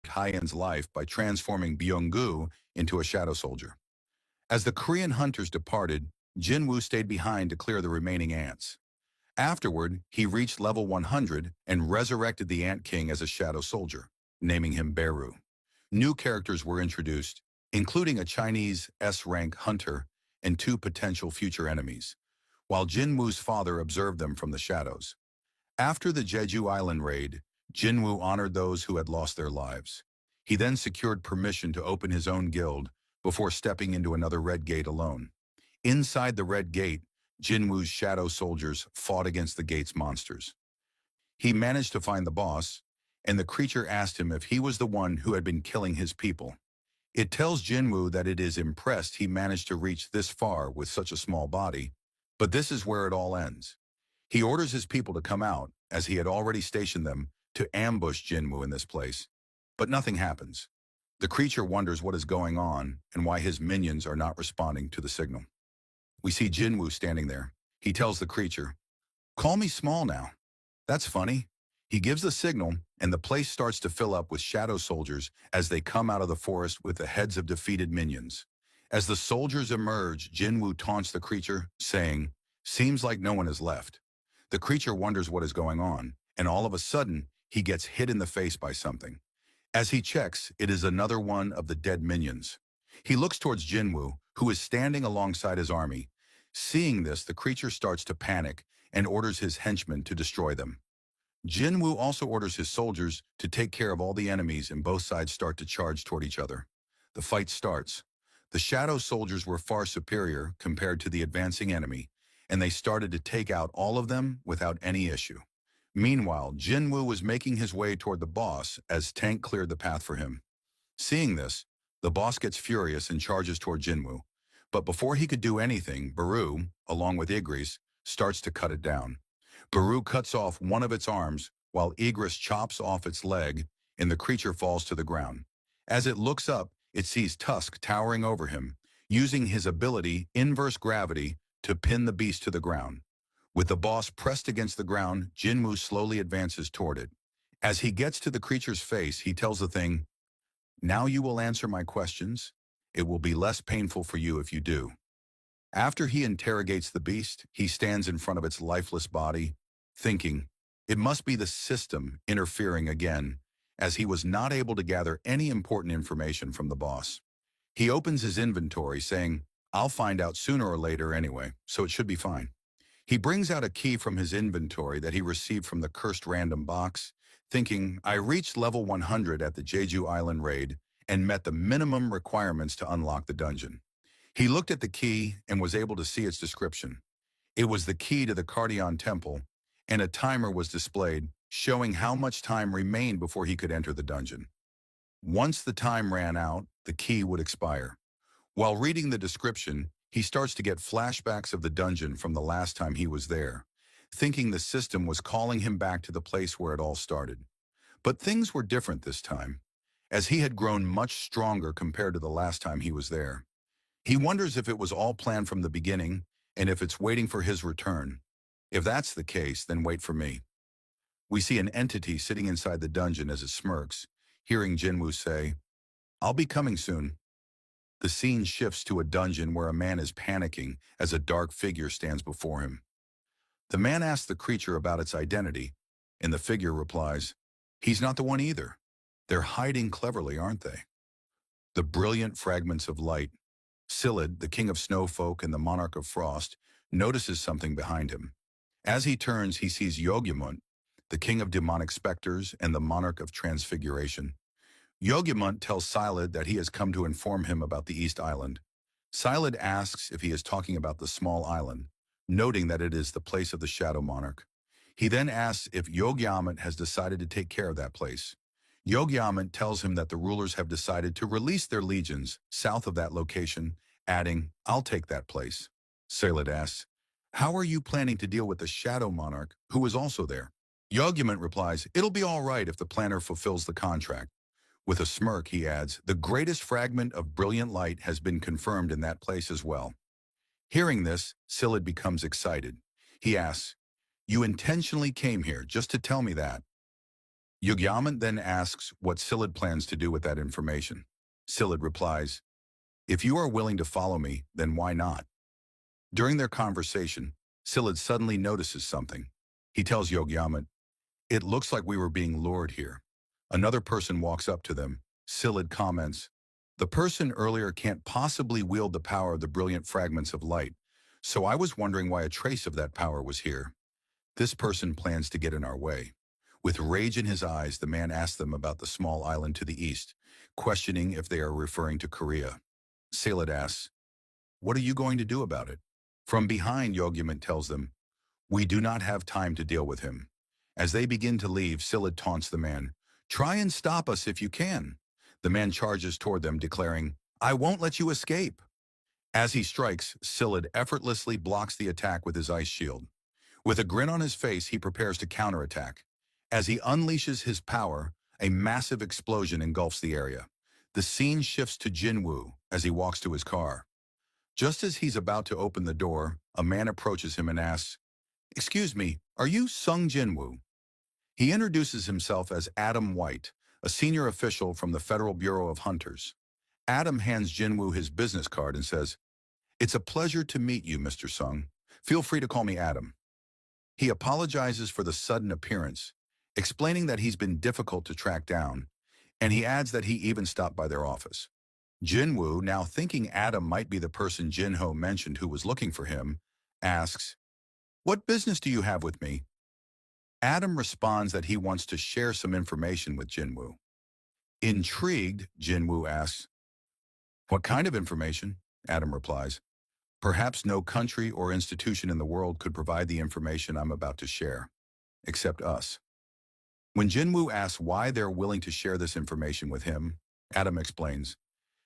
Hyen's life by transforming Byung-gu into a shadow soldier. As the Korean hunters departed, Jin-Woo stayed behind to clear the remaining ants. Afterward, he reached level 100 and resurrected the Ant King as a shadow soldier, naming him Beru. New characters were introduced, including a Chinese S-rank hunter and two potential future enemies, while Jin-Woo's father observed them from the shadows. After the Jeju Island raid, Jin-Woo honored those who had lost their lives. He then secured permission to open his own guild before stepping into another Red Gate alone. Inside the Red Gate, Jin-Woo's shadow soldiers fought against the gate's monsters. He managed to find the boss, and the creature asked him if he was the one who had been killing his people. It tells Jin-Woo that it is impressed he managed to reach this far with such a small body, but this is where it all ends. He orders his people to come out, as he had already stationed them, to ambush Jin-Woo in this place. But nothing happens. The creature wonders what is going on and why his minions are not responding to the signal. We see Jin-Woo standing there. He tells the creature, "Call me small now." That's funny. He gives the signal, and the place starts to fill up with shadow soldiers as they come out of the forest with the heads of defeated minions. As the soldiers emerge, Jin-Woo taunts the creature, saying, "Seems like no one is left." The creature wonders what is going on, and all of a sudden, he gets hit in the face by something. As he checks, it is another one of the dead minions. He looks towards Jin-Woo, who is standing alongside his army. Seeing this, the creature starts to panic and orders his henchmen to destroy them. Jin-Woo also orders his soldiers to take care of all the enemies, and both sides start to charge toward each other. The fight starts. The shadow soldiers were far superior compared to the advancing enemy, and they started to take out all of them without any issue. Meanwhile, Jin-Woo was making his way toward the boss as Tank cleared the path for him. Seeing this, the boss gets furious and charges toward Jin-Woo. But before he could do anything, Beru, along with Igris, starts to cut it down. Beru cuts off one of its arms, while Igris chops off its leg, and the creature falls to the ground. As it looks up, it sees Tusk towering over him, using his ability, inverse gravity, to pin the beast to the ground. With the boss pressed against the ground, Jin-Woo slowly advances toward it. As he gets to the creature's face, he tells the thing, "Now you will answer my questions. It will be less painful for you if you do." After he interrogates the beast, he stands in front of its lifeless body, thinking, it must be the system interfering again, as he was not able to gather any important information from the boss. He opens his inventory, saying, "I'll find out sooner or later anyway, so it should be fine." He brings out a key from his inventory that he received from the cursed random box, thinking, I reached level 100 at the Jeju Island raid and met the minimum requirements to unlock the dungeon. He looked at the key and was able to see its description. It was the key to the Cardion Temple, and a timer was displayed, showing how much time remained before he could enter the dungeon. Once the time ran out, the key would expire. While reading the description, he starts to get flashbacks of the dungeon from the last time he was there, thinking the system was calling him back to the place where it all started. But things were different this time, as he had grown much stronger compared to the last time he was there. He wonders if it was all planned from the beginning, and if it's waiting for his return. If that's the case, then wait for me. We see an entity sitting inside the dungeon as it smirks, hearing Jin-Woo say, "I'll be coming soon." The scene shifts to a dungeon where a man is panicking as a dark figure stands before him. The man asks the creature about its identity, and the figure replies, "He's not the one either. They're hiding cleverly, aren't they?" The brilliant fragments of light. Silid, the king of snowfolk and the monarch of frost, notices something behind him. As he turns, he sees Yogyamunt, the king of demonic specters and the monarch of transfiguration. Yogyamunt tells Silid that he has come to inform him about the East Island. Silid asks if he is talking about the small island, noting that it is the place of the Shadow Monarch. He then asks if Yogyamunt has decided to take care of that place. Yogyamunt tells him that the rulers have decided to release their legions south of that location, adding, "I'll take that place." Silid asks, "How are you planning to deal with the Shadow Monarch, who is also there?" Yogyamunt replies, "It'll be all right if the planner fulfills the contract." With a smirk, he adds, "The greatest fragment of brilliant light has been confirmed in that place as well." Hearing this, Silid becomes excited. He asks, "You intentionally came here just to tell me that?" Yugyaman then asks what Silid plans to do with that information. Silid replies, "If you are willing to follow me, then why not?" During their conversation, Silid suddenly notices something. He tells Yogyaman, "It looks like we were being lured here." Another person walks up to them. Silid comments, "The person earlier can't possibly wield the power of the brilliant fragments of light, so I was wondering why a trace of that power was here. This person plans to get in our way." With rage in his eyes, the man asks them about the small island to the east, questioning if they are referring to Korea. Silid asks, "What are you going to do about it?" From behind, Yogyaman tells them, "We do not have time to deal with him." As they begin to leave, Silid taunts the man, "Try and stop us if you can." The man charges toward them, declaring, "I won't let you escape." As he strikes, Silid effortlessly blocks the attack with his ice shield. With a grin on his face, he prepares to counterattack. As he unleashes his power, a massive explosion engulfs the area. The scene shifts to Jin-Woo as he walks to his car. Just as he's about to open the door, a man approaches him and asks, "Excuse me, are you Sung Jin-Woo?" He introduces himself as Adam White, a senior official from the Federal Bureau of Hunters. Adam hands Jin-Woo his business card and says, "It's a pleasure to meet you, Mr. Sung. Feel free to call me Adam." He apologizes for the sudden appearance, explaining that he's been difficult to track down, and he adds that he even stopped by their office. Jin-Woo, now thinking Adam might be the person Jin-Ho mentioned who was looking for him, asks, "What business do you have with me?" Adam responds that he wants to share some information with Jin-Woo. Intrigued, Jin-Woo asks, "What kind of information?" Adam replies, "Perhaps no country or institution in the world could provide the information I'm about to share, except us." When Jin-Woo asks why they're willing to share this information with him, Adam explains,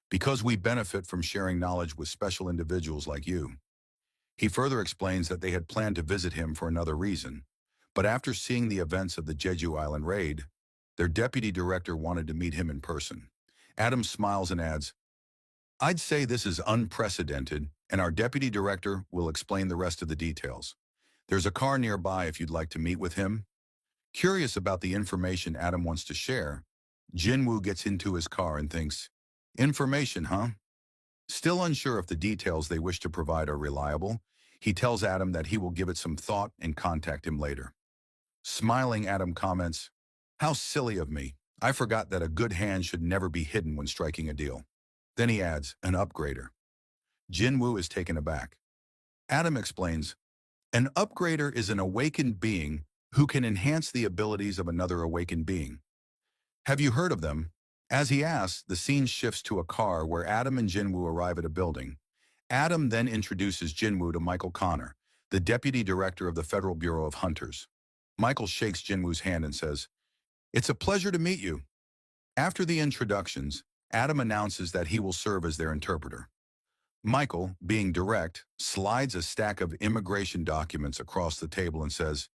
"Because we benefit from sharing knowledge with special individuals like you." He further explains that they had planned to visit him for another reason, but after seeing the events of the Jeju Island raid, their deputy director wanted to meet him in person. Adam smiles and adds, "I'd say this is unprecedented, and our deputy director will explain the rest of the details. There's a car nearby if you'd like to meet with him." Curious about the information Adam wants to share, Jin-Woo gets into his car and thinks, "Information, huh?" Still unsure if the details they wish to provide are reliable, he tells Adam that he will give it some thought and contact him later. Smiling, Adam comments, "How silly of me. I forgot that a good hand should never be hidden when striking a deal." Then he adds, "An upgrader." Jin-Woo is taken aback. Adam explains, "An upgrader is an awakened being who can enhance the abilities of another awakened being. Have you heard of them?" As he asks, the scene shifts to a car where Adam and Jin-Woo arrive at a building. Adam then introduces Jin-Woo to Michael Connor, the deputy director of the Federal Bureau of Hunters. Michael shakes Jin-Woo's hand and says, "It's a pleasure to meet you." After the introductions, Adam announces that he will serve as their interpreter. Michael, being direct, slides a stack of immigration documents across the table and says,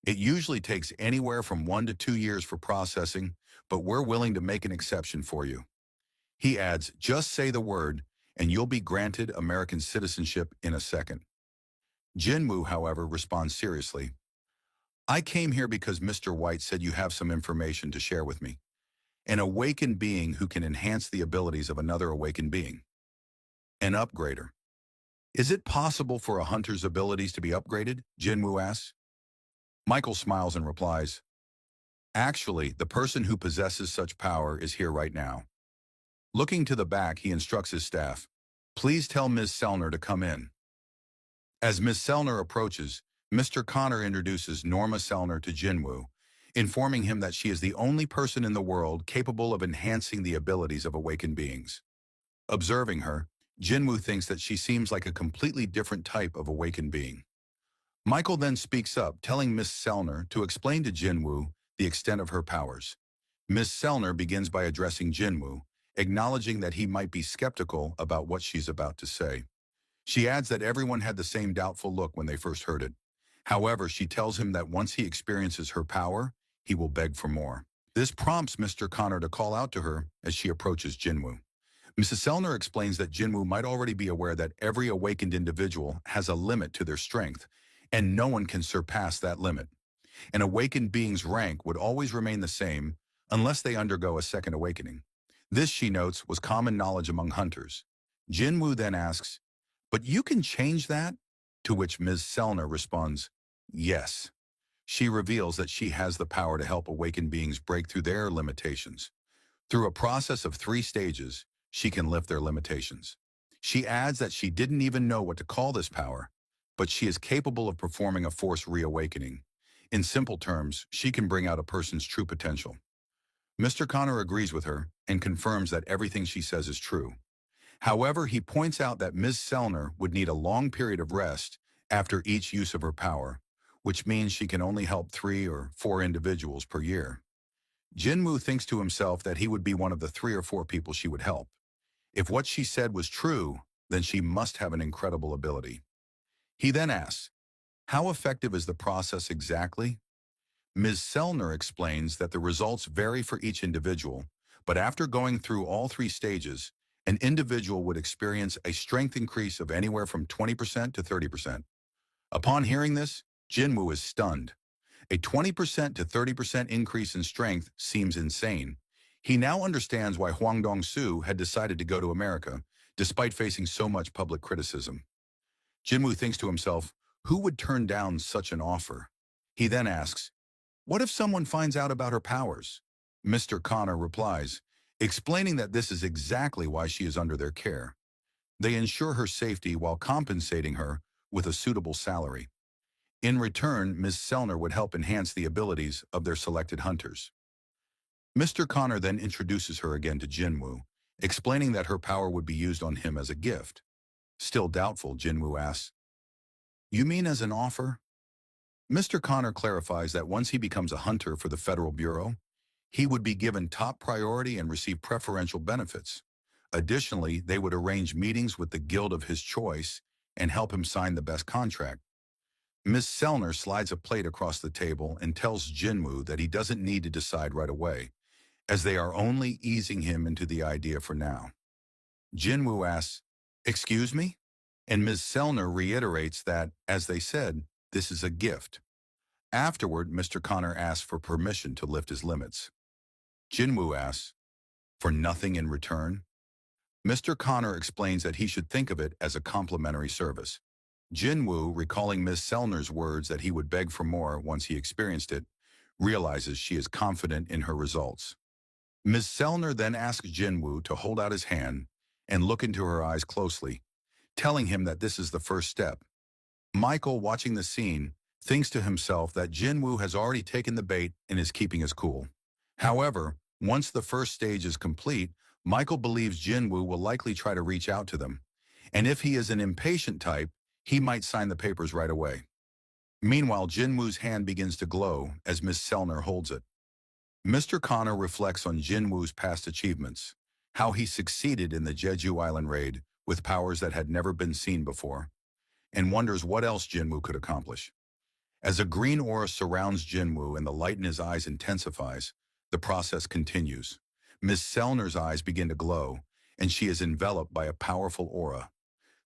"It usually takes anywhere from 1 to 2 years for processing, but we're willing to make an exception for you." He adds, "Just say the word, and you'll be granted American citizenship in a second." Jin-Woo, however, responds seriously, "I came here because Mr. White said you have some information to share with me. An awakened being who can enhance the abilities of another awakened being. An upgrader. Is it possible for a hunter's abilities to be upgraded?" Jin-Woo asks. Michael smiles and replies, "Actually, the person who possesses such power is here right now." Looking to the back, he instructs his staff, "Please tell Ms. Sellner to come in." As Ms. Sellner approaches, Mr. Connor introduces Norma Sellner to Jin-Woo, informing him that she is the only person in the world capable of enhancing the abilities of awakened beings. Observing her, Jin-Woo thinks that she seems like a completely different type of awakened being. Michael then speaks up, telling Miss Sellner to explain to Jin-Woo the extent of her powers. Miss Sellner begins by addressing Jin-Woo, acknowledging that he might be skeptical about what she's about to say. She adds that everyone had the same doubtful look when they first heard it. However, she tells him that once he experiences her power, he will beg for more. This prompts Mr. Connor to call out to her as she approaches Jin-Woo. Mrs. Sellner explains that Jin-Woo might already be aware that every awakened individual has a limit to their strength, and no one can surpass that limit. An awakened being's rank would always remain the same unless they undergo a second awakening. This, she notes, was common knowledge among hunters. Jin-Woo then asks, "But you can change that?" To which Ms. Selner responds, "Yes." She reveals that she has the power to help awakened beings break through their limitations. Through a process of 3 stages, she can lift their limitations. She adds that she didn't even know what to call this power, but she is capable of performing a force reawakening. In simple terms, she can bring out a person's true potential. Mr. Connor agrees with her and confirms that everything she says is true. However, he points out that Ms. Selner would need a long period of rest after each use of her power, which means she can only help 3 or 4 individuals per year. Jin-Woo thinks to himself that he would be one of the 3 or 4 people she would help. If what she said was true, then she must have an incredible ability. He then asks, "How effective is the process exactly?" Ms. Selner explains that the results vary for each individual, but after going through all 3 stages, an individual would experience a strength increase of anywhere from 20% to 30%. Upon hearing this, Jin-Woo is stunned. A 20% to 30% increase in strength seems insane. He now understands why Hwang Dong-soo had decided to go to America, despite facing so much public criticism. Jin-Woo thinks to himself, who would turn down such an offer? He then asks, what if someone finds out about her powers? Mr. Connor replies, explaining that this is exactly why she is under their care. They ensure her safety while compensating her with a suitable salary. In return, Ms. Selner would help enhance the abilities of their selected hunters. Mr. Connor then introduces her again to Jin-Woo, explaining that her power would be used on him as a gift. Still doubtful, Jin-Woo asks, "You mean as an offer?" Mr. Connor clarifies that once he becomes a hunter for the Federal Bureau, he would be given top priority and receive preferential benefits. Additionally, they would arrange meetings with the guild of his choice and help him sign the best contract. Ms. Selner slides a plate across the table and tells Jin-Woo that he doesn't need to decide right away, as they are only easing him into the idea for now. Jin-Woo asks, "Excuse me?" And Ms. Selner reiterates that, as they said, this is a gift. Afterward, Mr. Connor asks for permission to lift his limits. Jin-Woo asks, "For nothing in return?" Mr. Connor explains that he should think of it as a complimentary service. Jin-Woo, recalling Ms. Selner's words that he would beg for more once he experienced it, realizes she is confident in her results. Ms. Selner then asks Jin-Woo to hold out his hand and look into her eyes closely, telling him that this is the first step. Michael, watching the scene, thinks to himself that Jin-Woo has already taken the bait and is keeping his cool. However, once the first stage is complete, Michael believes Jin-Woo will likely try to reach out to them, and if he is an impatient type, he might sign the papers right away. Meanwhile, Jin-Woo's hand begins to glow as Miss Selner holds it. Mr. Connor reflects on Jin-Woo's past achievements, how he succeeded in the Jeju Island raid with powers that had never been seen before, and wonders what else Jin-Woo could accomplish. As a green aura surrounds Jin-Woo and the light in his eyes intensifies, the process continues. Miss Selner's eyes begin to glow, and she is enveloped by a powerful aura.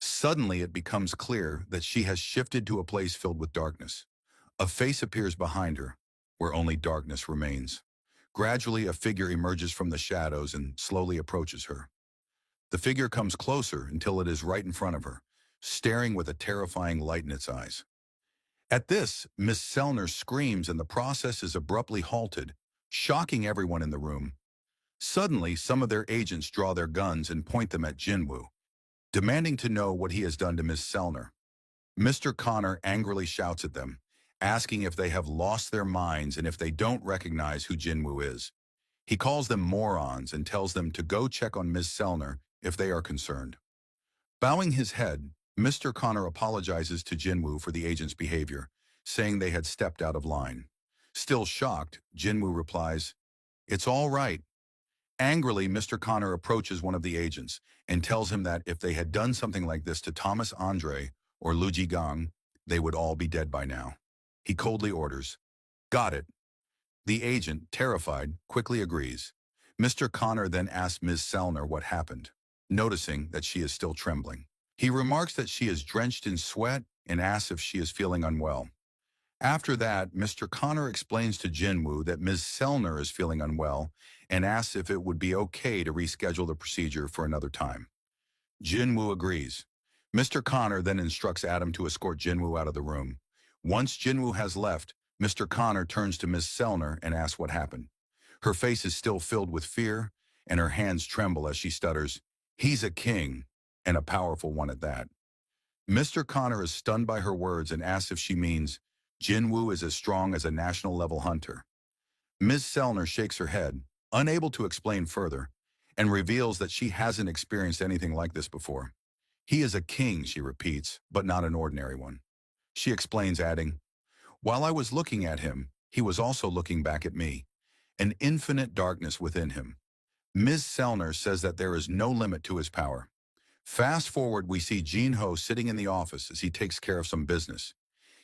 Suddenly, it becomes clear that she has shifted to a place filled with darkness. A face appears behind her, where only darkness remains. Gradually, a figure emerges from the shadows and slowly approaches her. The figure comes closer until it is right in front of her, staring with a terrifying light in its eyes. At this, Miss Selner screams and the process is abruptly halted, shocking everyone in the room. Suddenly, some of their agents draw their guns and point them at Jin-Woo, demanding to know what he has done to Miss Selner. Mr. Connor angrily shouts at them, asking if they have lost their minds and if they don't recognize who Jin-Woo is. He calls them morons and tells them to go check on Miss Selner if they are concerned. Bowing his head, Mr. Connor apologizes to Jin-Woo for the agent's behavior, saying they had stepped out of line. Still shocked, Jin-Woo replies, "It's all right." Angrily, Mr. Connor approaches one of the agents and tells him that if they had done something like this to Thomas Andre or Lu Jigang, they would all be dead by now. He coldly orders, "Got it." The agent, terrified, quickly agrees. Mr. Connor then asks Ms. Selner what happened, noticing that she is still trembling. He remarks that she is drenched in sweat and asks if she is feeling unwell. After that, Mr. Connor explains to Jinwoo that Ms. Selner is feeling unwell and asks if it would be okay to reschedule the procedure for another time. Jinwoo agrees. Mr. Connor then instructs Adam to escort Jinwoo out of the room. Once Jinwoo has left, Mr. Connor turns to Ms. Selner and asks what happened. Her face is still filled with fear, and her hands tremble as she stutters, "He's a king, and a powerful one at that." Mr. Connor is stunned by her words and asks if she means Jinwoo is as strong as a national-level hunter. Ms. Selner shakes her head, unable to explain further, and reveals that she hasn't experienced anything like this before. "He is a king," she repeats, "but not an ordinary one." She explains, adding, "While I was looking at him, he was also looking back at me, an infinite darkness within him." Ms. Selner says that there is no limit to his power. Fast forward, we see Jin-Ho sitting in the office as he takes care of some business.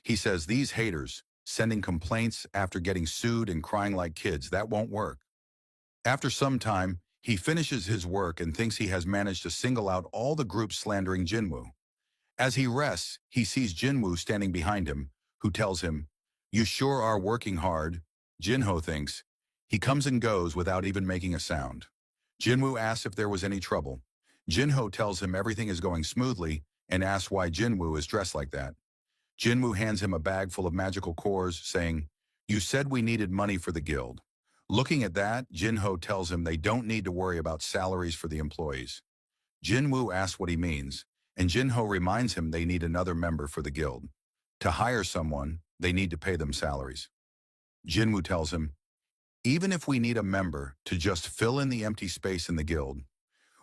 He says, "These haters, sending complaints after getting sued and crying like kids, that won't work." After some time, he finishes his work and thinks he has managed to single out all the groups slandering Jinwoo. As he rests, he sees Jinwoo standing behind him, who tells him, "You sure are working hard." Jin-Ho thinks. He comes and goes without even making a sound. Jinwoo asks if there was any trouble. Jin-Ho tells him everything is going smoothly and asks why Jinwoo is dressed like that. Jinwoo hands him a bag full of magical cores, saying, "You said we needed money for the guild." Looking at that, Jin-Ho tells him they don't need to worry about salaries for the employees. Jinwoo asks what he means, and Jin-Ho reminds him they need another member for the guild. To hire someone, they need to pay them salaries. Jinwoo tells him, "Even if we need a member to just fill in the empty space in the guild,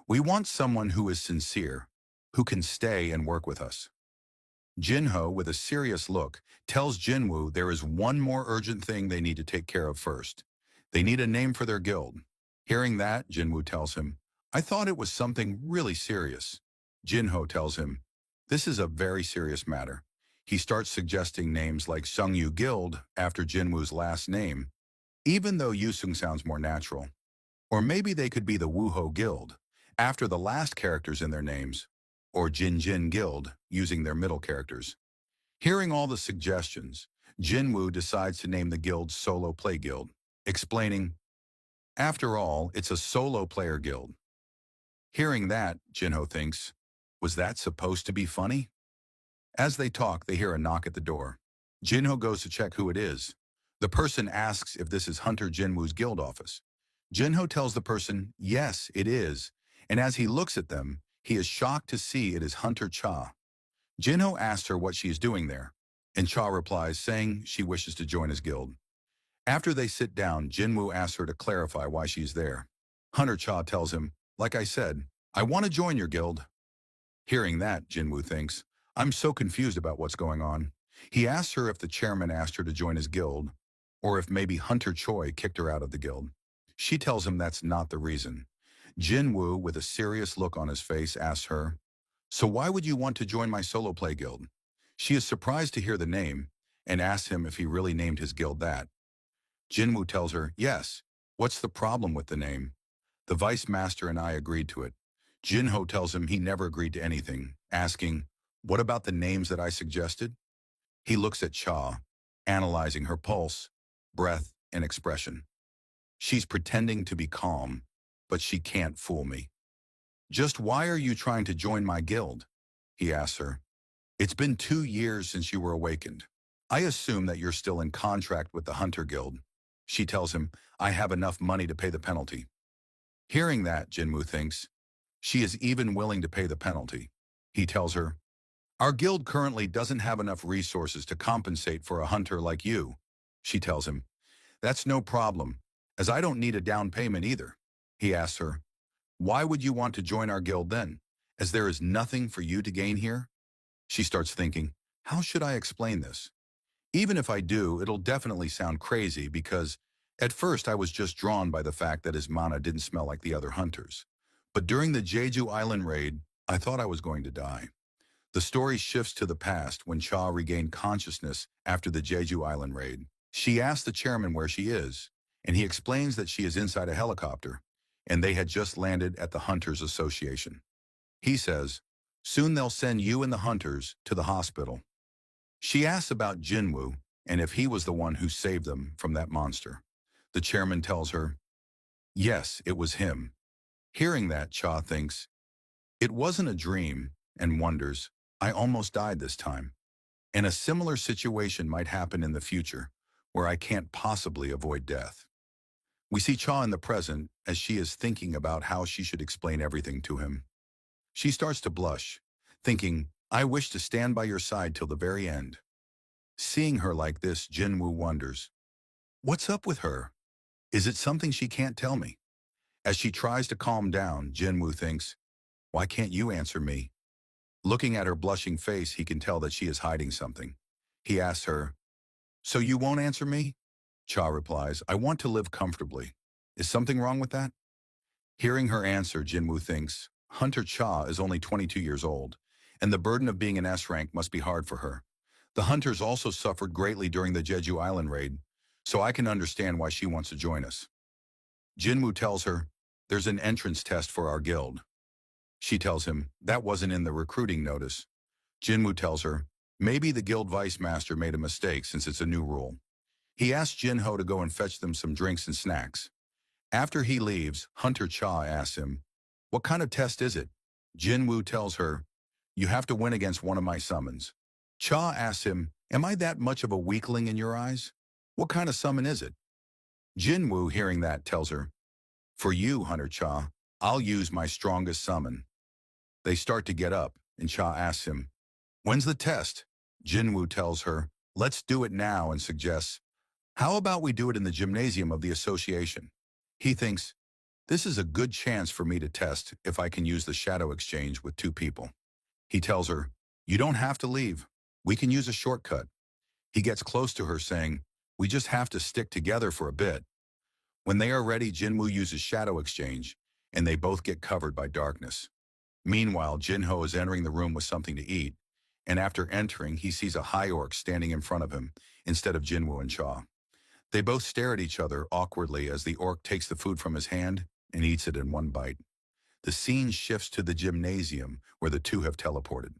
we want someone who is sincere, who can stay and work with us." Jin-Ho, with a serious look, tells Jinwoo there is one more urgent thing they need to take care of first. They need a name for their guild. Hearing that, Jinwoo tells him, "I thought it was something really serious." Jin-Ho tells him, "This is a very serious matter." He starts suggesting names like Sungyu Guild after Jinwoo's last name, even though Yusung sounds more natural. Or maybe they could be the Wooho Guild, after the last characters in their names, or Jin Guild, using their middle characters. Hearing all the suggestions, Jinwoo decides to name the guild Solo Play Guild, explaining, "After all, it's a solo player guild." Hearing that, Jin-Ho thinks, was that supposed to be funny? As they talk, they hear a knock at the door. Jin-Ho goes to check who it is. The person asks if this is Hunter Jinwoo's guild office. Jin-Ho tells the person, yes, it is, and as he looks at them, he is shocked to see it is Hunter Cha. Jin-Ho asks her what she is doing there, and Cha replies, saying she wishes to join his guild. After they sit down, Jinwoo asks her to clarify why she's there. Hunter Cha tells him, "Like I said, I want to join your guild." Hearing that, Jinwoo thinks, "I'm so confused about what's going on." He asks her if the chairman asked her to join his guild, or if maybe Hunter Choi kicked her out of the guild. She tells him that's not the reason. Jinwoo, with a serious look on his face, asks her, "So why would you want to join my solo play guild?" She is surprised to hear the name, and asks him if he really named his guild that. Jinwoo tells her, "Yes. What's the problem with the name? The vice master and I agreed to it." Jin-Ho tells him he never agreed to anything, asking, "What about the names that I suggested?" He looks at Cha, analyzing her pulse, breath, and expression. She's pretending to be calm, but she can't fool me. "Just why are you trying to join my guild?" he asks her. "It's been 2 years since you were awakened. I assume that you're still in contract with the Hunter Guild." She tells him, "I have enough money to pay the penalty." Hearing that, Jinwoo thinks, she is even willing to pay the penalty. He tells her, "Our guild currently doesn't have enough resources to compensate for a hunter like you." She tells him, "That's no problem, as I don't need a down payment either." He asks her, "Why would you want to join our guild then, as there is nothing for you to gain here?" She starts thinking, how should I explain this? Even if I do, it'll definitely sound crazy because at first I was just drawn by the fact that his mana didn't smell like the other hunters. But during the Jeju Island raid, I thought I was going to die. The story shifts to the past when Cha regained consciousness after the Jeju Island raid. She asks the chairman where she is, and he explains that she is inside a helicopter, and they had just landed at the Hunters Association. He says, "Soon they'll send you and the Hunters to the hospital." She asks about Jinwoo, and if he was the one who saved them from that monster. The chairman tells her, yes, it was him. Hearing that, Cha thinks, it wasn't a dream, and wonders, I almost died this time. And a similar situation might happen in the future, where I can't possibly avoid death. We see Cha in the present as she is thinking about how she should explain everything to him. She starts to blush, thinking, I wish to stand by your side till the very end. Seeing her like this, Jin-Woo wonders, what's up with her? Is it something she can't tell me? As she tries to calm down, Jin-Woo thinks, why can't you answer me? Looking at her blushing face, he can tell that she is hiding something. He asks her, so you won't answer me? Cha replies, I want to live comfortably. Is something wrong with that? Hearing her answer, Jin-Woo thinks, Hunter Cha is only 22 years old, and the burden of being an S-rank must be hard for her. The Hunters also suffered greatly during the Jeju Island raid, so I can understand why she wants to join us. Jin-Woo tells her, there's an entrance test for our guild. She tells him, that wasn't in the recruiting notice. Jin-Woo tells her, maybe the guild vice master made a mistake since it's a new rule. He asks Jin-Ho to go and fetch them some drinks and snacks. After he leaves, Hunter Cha asks him, what kind of test is it? Jin-Woo tells her, you have to win against one of my summons. Cha asks him, am I that much of a weakling in your eyes? What kind of summon is it? Jin-Woo, hearing that, tells her, for you, Hunter Cha, I'll use my strongest summon. They start to get up, and Cha asks him, when's the test? Jin-Woo tells her, let's do it now, and suggests, how about we do it in the gymnasium of the association? He thinks, this is a good chance for me to test if I can use the shadow exchange with two people. He tells her, you don't have to leave. We can use a shortcut. He gets close to her saying, we just have to stick together for a bit. When they are ready, Jin-Woo uses shadow exchange, and they both get covered by darkness. Meanwhile, Jin-Ho is entering the room with something to eat, and after entering, he sees a high orc standing in front of him instead of Jin-Woo and Cha. They both stare at each other awkwardly as the orc takes the food from his hand and eats it in one bite. The scene shifts to the gymnasium where the two have teleported.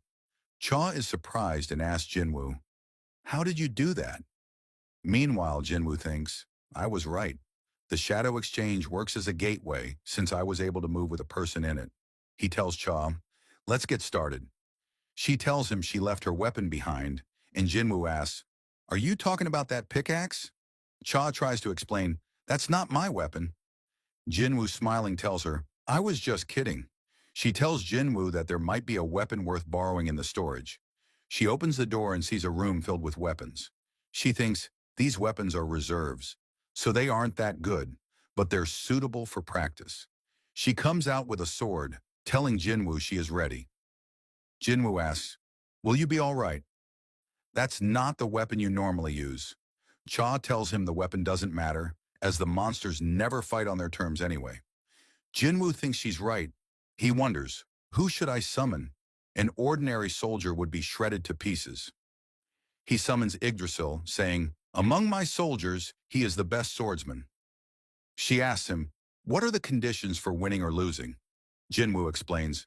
Cha is surprised and asks Jin-Woo, how did you do that? Meanwhile, Jin-Woo thinks, I was right. The shadow exchange works as a gateway since I was able to move with a person in it. He tells Cha, let's get started. She tells him she left her weapon behind, and Jin-Woo asks, are you talking about that pickaxe? Cha tries to explain, that's not my weapon. Jin-Woo, smiling, tells her, I was just kidding. She tells Jin-Woo that there might be a weapon worth borrowing in the storage. She opens the door and sees a room filled with weapons. She thinks, these weapons are reserves, so they aren't that good, but they're suitable for practice. She comes out with a sword, telling Jin-Woo she is ready. Jin-Woo asks, will you be all right? That's not the weapon you normally use. Cha tells him the weapon doesn't matter, as the monsters never fight on their terms anyway. Jin-Woo thinks she's right. He wonders, who should I summon? An ordinary soldier would be shredded to pieces. He summons Yggdrasil, saying, among my soldiers, he is the best swordsman. She asks him, what are the conditions for winning or losing? Jin-Woo explains,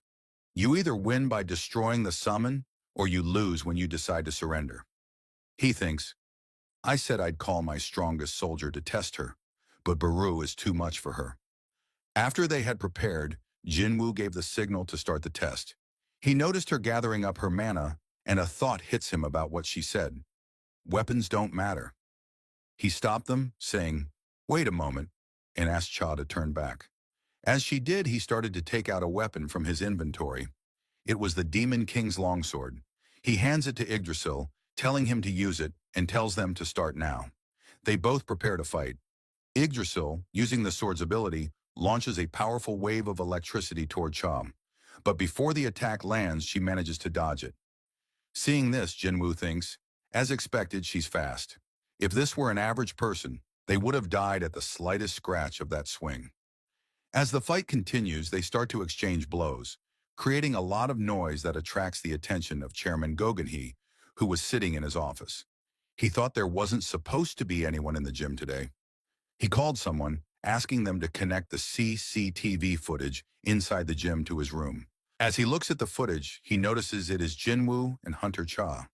you either win by destroying the summon, or you lose when you decide to surrender. He thinks, I said I'd call my strongest soldier to test her, but Baru is too much for her. After they had prepared, Jin-Woo gave the signal to start the test. He noticed her gathering up her mana, and a thought hits him about what she said. Weapons don't matter. He stopped them, saying, wait a moment, and asked Cha to turn back. As she did, he started to take out a weapon from his inventory. It was the Demon King's longsword. He hands it to Yggdrasil, telling him to use it, and tells them to start now. They both prepare to fight. Yggdrasil, using the sword's ability, launches a powerful wave of electricity toward Cha. But before the attack lands, she manages to dodge it. Seeing this, Jin-Woo thinks, as expected, she's fast. If this were an average person, they would have died at the slightest scratch of that swing. As the fight continues, they start to exchange blows, creating a lot of noise that attracts the attention of Chairman Gogenhee, who was sitting in his office. He thought there wasn't supposed to be anyone in the gym today. He called someone, asking them to connect the CCTV footage inside the gym to his room. As he looks at the footage, he notices it is Jin-Woo and Hunter Cha.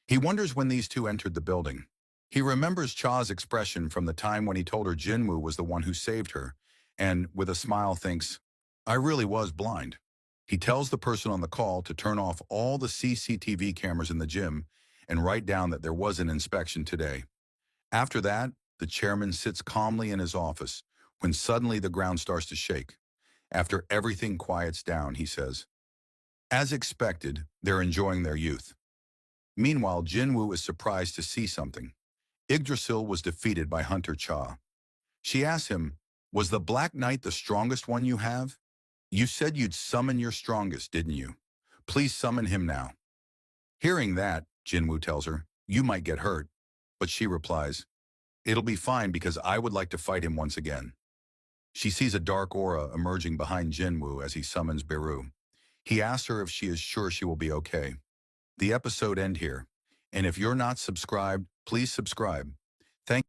He wonders when these two entered the building. He remembers Cha's expression from the time when he told her Jinwoo was the one who saved her, and with a smile thinks, I really was blind. He tells the person on the call to turn off all the CCTV cameras in the gym and write down that there was an inspection today. After that, the chairman sits calmly in his office when suddenly the ground starts to shake. After everything quiets down, he says, as expected, they're enjoying their youth. Meanwhile, Jinwoo is surprised to see something. Yggdrasil was defeated by Hunter Cha. She asks him, was the Black Knight the strongest one you have? You said you'd summon your strongest, didn't you? Please summon him now. Hearing that, Jinwoo tells her, you might get hurt. But she replies, it'll be fine because I would like to fight him once again. She sees a dark aura emerging behind Jinwoo as he summons Beru. He asks her if she is sure she will be okay. The episode ends here. And if you're not subscribed, please subscribe. Thank